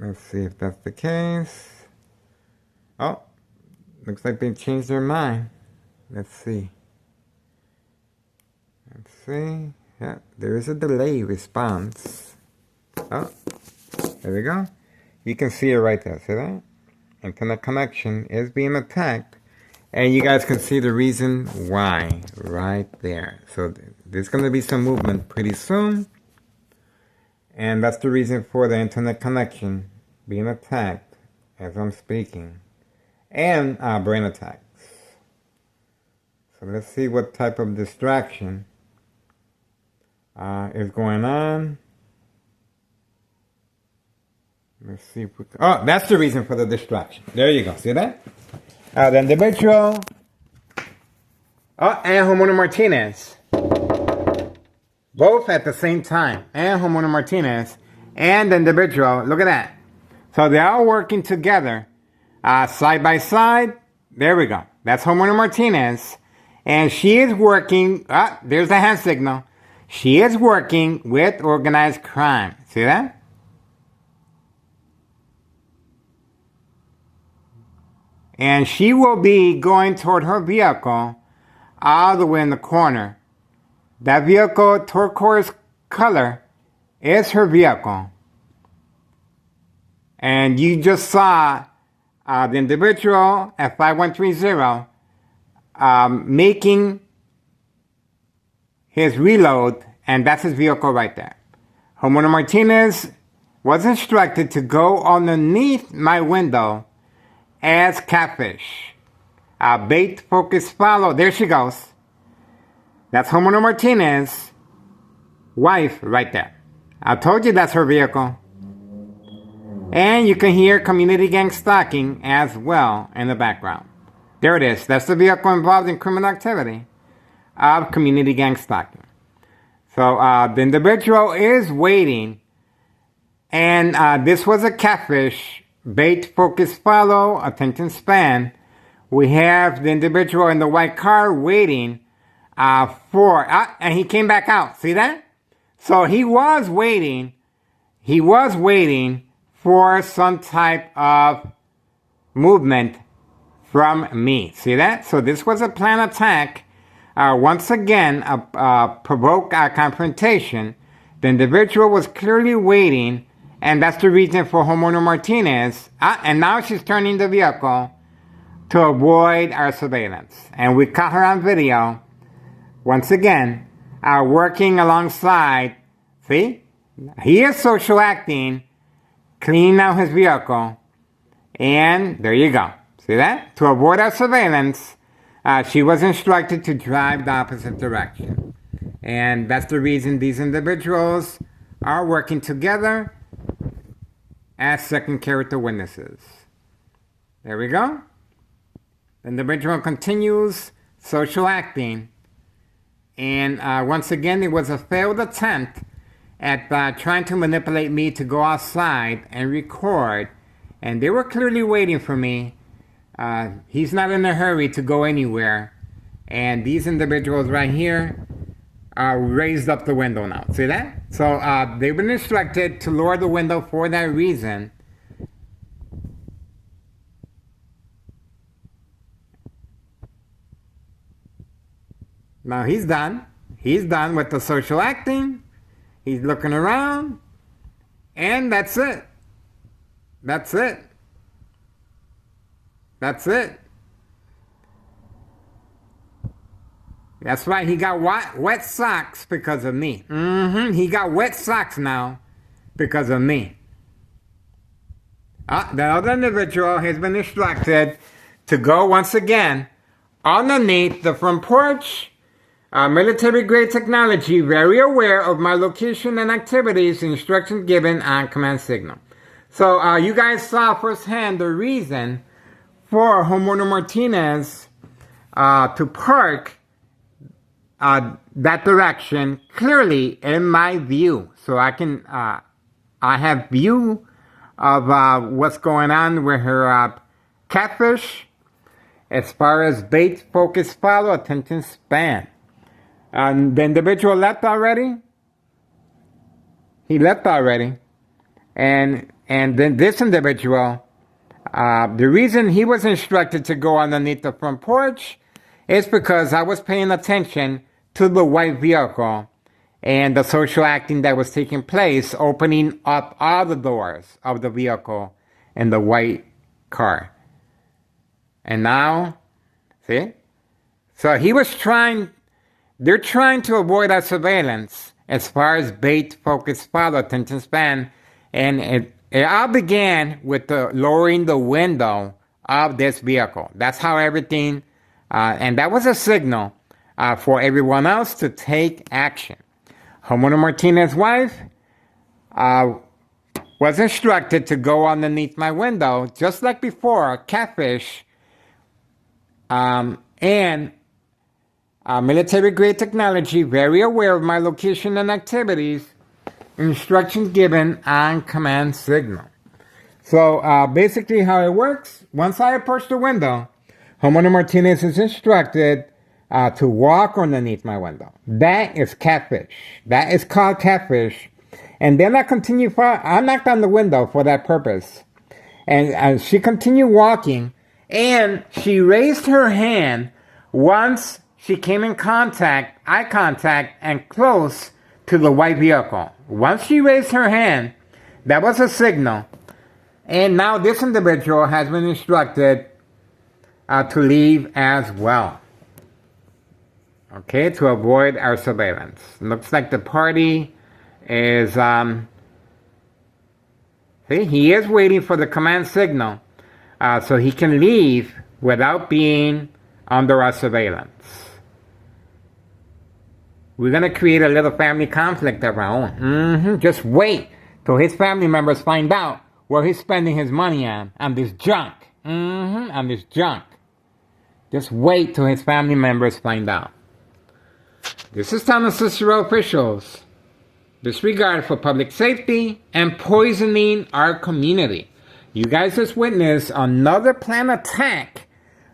Let's see if that's the case. Oh, looks like they changed their mind. Let's see. Let's see. Yeah, there is a delay response. Oh, there we go. You can see it right there. See that? Internet connection is being attacked. And you guys can see the reason why right there. So there's going to be some movement pretty soon. And that's the reason for the internet connection being attacked as I'm speaking. And brain attacks. So let's see what type of distraction is going on. Let's see if we can, oh, that's the reason for the distraction. There you go. See that? The individual. Oh, and Homona Martinez. Both at the same time. And Homona Martinez and the individual. Look at that. So they're all working together. Side by side. There we go. That's Homona Martinez. And she is working. There's the hand signal. She is working with organized crime. See that? And she will be going toward her vehicle all the way in the corner. That vehicle, turquoise color, is her vehicle. And you just saw the individual at 5130 making his reload, and that's his vehicle right there. Homona Martinez was instructed to go underneath my window as catfish. Bait, focus, follow. There she goes. That's Homona Martinez, wife right there. I told you that's her vehicle. And you can hear community gang stalking as well in the background. There it is. That's the vehicle involved in criminal activity of community gang stalking. So the individual is waiting. And this was a catfish. Bait, focus, follow, attention span. We have the individual in the white car waiting for, and he came back out. See that? So he was waiting. He was waiting for some type of movement from me. See that? So this was a planned attack. Once again, provoke a confrontation. The individual was clearly waiting. And that's the reason for Homona Martinez. And now she's turning the vehicle to avoid our surveillance. And we caught her on video, once again, working alongside. See? He is social acting, cleaning out his vehicle. And there you go. See that? To avoid our surveillance, she was instructed to drive the opposite direction. And that's the reason these individuals are working together as second character witnesses. There we go. The individual continues social acting. And once again, it was a failed attempt at trying to manipulate me to go outside and record. And they were clearly waiting for me. He's not in a hurry to go anywhere. And these individuals right here raised up the window now. See that? So they've been instructed to lower the window for that reason. Now he's done. He's done with the social acting. He's looking around. And that's it. That's it. That's it. That's right, he got wet socks because of me. He got wet socks now because of me. The other individual has been instructed to go once again underneath the front porch. Military-grade technology, very aware of my location and activities, instructions given on command signal. So you guys saw firsthand the reason for Homona Martinez to park that direction clearly in my view. So I can, I have view of what's going on with her catfish as far as bait, focus, follow, attention span. The individual left already. He left already. And then this individual, the reason he was instructed to go underneath the front porch is because I was paying attention to the white vehicle and the social acting that was taking place, opening up all the doors of the vehicle in the white car. And now, see? So they're trying to avoid our surveillance as far as bait, focus, follow, attention span. And it all began with lowering the window of this vehicle. That's how everything, and that was a signal for everyone else to take action. Homeowner Martinez's wife was instructed to go underneath my window, just like before, catfish, and military-grade technology, very aware of my location and activities, instructions given on command signal. So basically how it works, once I approach the window, Homeowner Martinez is instructed to walk underneath my window. That is catfish. That is called catfish. And then I knocked on the window for that purpose. And she continued walking, and she raised her hand once she came in eye contact, and close to the white vehicle. Once she raised her hand, that was a signal. And now this individual has been instructed to leave as well. Okay, to avoid our surveillance. Looks like the party is, see, he is waiting for the command signal so he can leave without being under our surveillance. We're going to create a little family conflict of our own. Just wait till his family members find out where he's spending his money on this junk. On this junk. Just wait till his family members find out. This is Town of Cicero officials. Disregard for public safety and poisoning our community. You guys just witnessed another planned attack.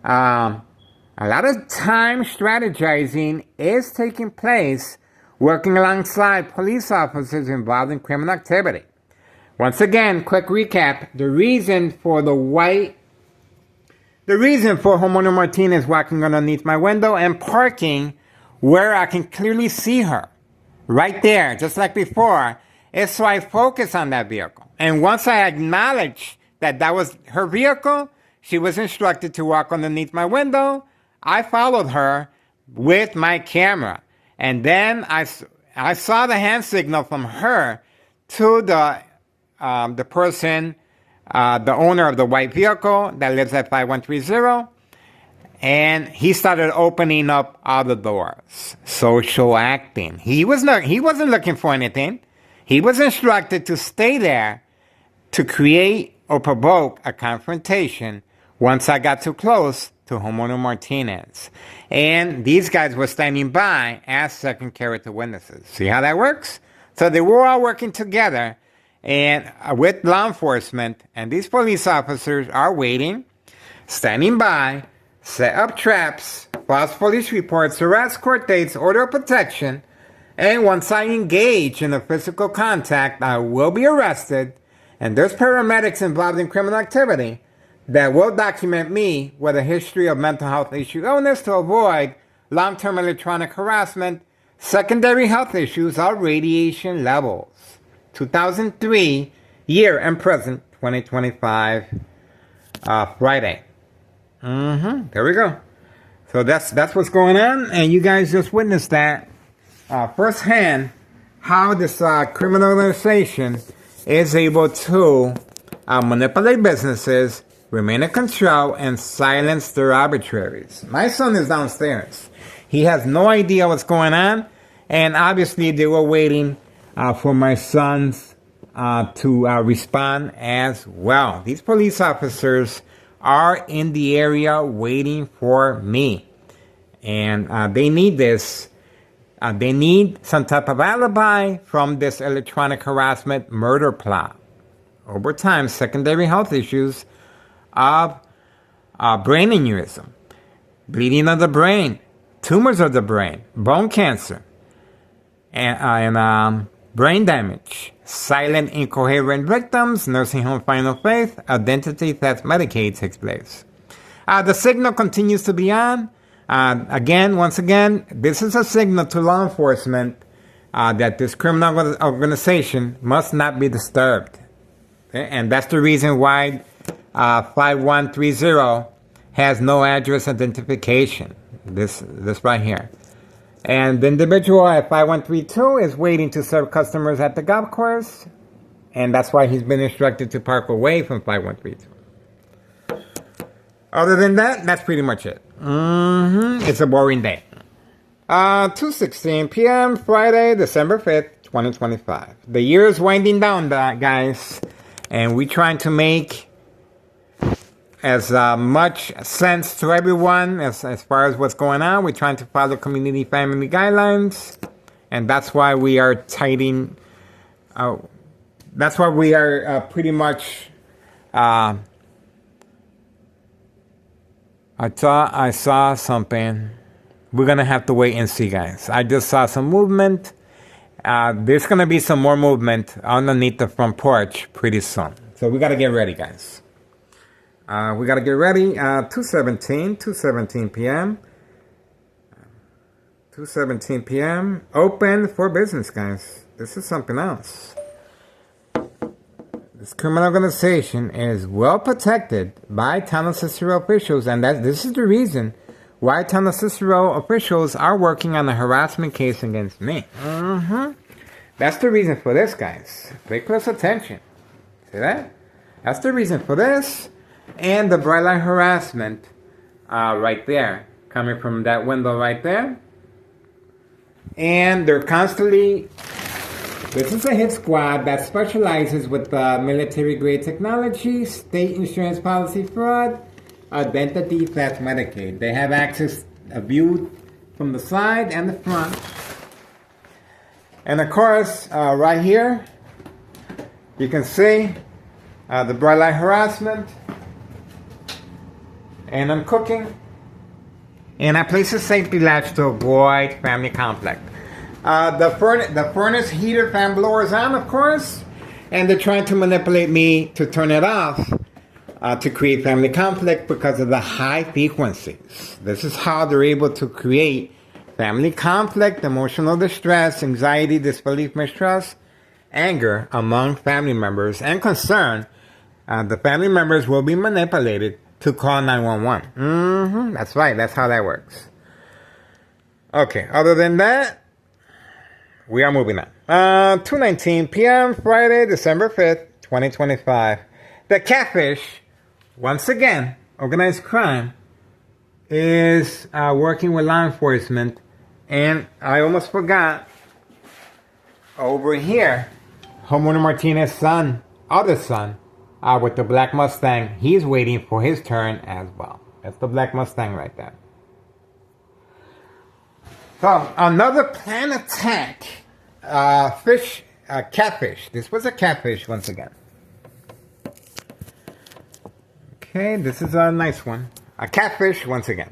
A lot of time strategizing is taking place, working alongside police officers involved in criminal activity. Once again, quick recap. The reason for Homeowner Martinez walking underneath my window and parking where I can clearly see her, right there, just like before, is so I focus on that vehicle. And once I acknowledge that that was her vehicle, she was instructed to walk underneath my window. I followed her with my camera. And then I saw the hand signal from her to the person, the owner of the white vehicle that lives at 5130. And he started opening up all the doors. Social acting. He wasn't looking for anything. He was instructed to stay there to create or provoke a confrontation once I got too close to Homeowner Martinez. And these guys were standing by as second character witnesses. See how that works? So they were all working together and with law enforcement, and these police officers are waiting, standing by, set up traps, false police reports, arrest, court dates, order of protection, and once I engage in a physical contact, I will be arrested, and there's paramedics involved in criminal activity that will document me with a history of mental health issue illness to avoid long-term electronic harassment, secondary health issues, or radiation levels. 2003, year and present, 2025, Friday. There we go. So that's what's going on, and you guys just witnessed that firsthand, how this criminal organization is able to manipulate businesses, remain in control, and silence their arbitraries. My son is downstairs. He has no idea what's going on, and obviously they were waiting for my sons to respond as well. These police officers are in the area waiting for me, and they need this. They need some type of alibi from this electronic harassment murder plot. Over time, secondary health issues of brain aneurysm, bleeding of the brain, tumors of the brain, bone cancer, and brain damage, silent incoherent victims, nursing home final faith, identity theft Medicaid takes place. The signal continues to be on. Once again, this is a signal to law enforcement that this criminal organization must not be disturbed. Okay? And that's the reason why 5130 has no address identification. This right here. And the individual at 5132 is waiting to serve customers at the golf course. And that's why he's been instructed to park away from 5132. Other than that, that's pretty much it. It's a boring day. 2:16 p.m. Friday, December 5th, 2025. The year is winding down, guys. And we're trying to make as much sense to everyone as far as what's going on. We're trying to follow community family guidelines. And that's why we are tightening. That's why we are pretty much... I saw something. We're going to have to wait and see, guys. I just saw some movement. There's going to be some more movement underneath the front porch pretty soon. So we got to get ready, guys. We got to get ready. 2:17 p.m. 2:17 p.m. Open for business, guys. This is something else. This criminal organization is well protected by Town of Cicero officials, and this is the reason why Town of Cicero officials are working on a harassment case against me. That's the reason for this, guys. Pay close attention. See that? That's the reason for this. And the bright light harassment right there, coming from that window right there. And they're constantly... This is a hit squad that specializes with military-grade technology, state insurance policy fraud, identity theft Medicaid. They have access, a view from the side and the front. And of course, right here, you can see the bright light harassment. And I'm cooking. And I place a safety latch to avoid family conflict. The furnace heater fan blower is on, of course, and they're trying to manipulate me to turn it off to create family conflict because of the high frequencies. This is how they're able to create family conflict, emotional distress, anxiety, disbelief, mistrust, anger among family members, and concern. The family members will be manipulated to call 911. That's right. That's how that works. Okay. Other than that, we are moving on. 2:19 p.m. Friday, December 5th, 2025. The catfish, once again, organized crime, is working with law enforcement. And I almost forgot, over here, Homeowner Martinez's son, other son, with the black Mustang, he's waiting for his turn as well. That's the black Mustang right there. So, another planned attack. Catfish. This was a catfish once again. Okay, this is a nice one. A catfish once again.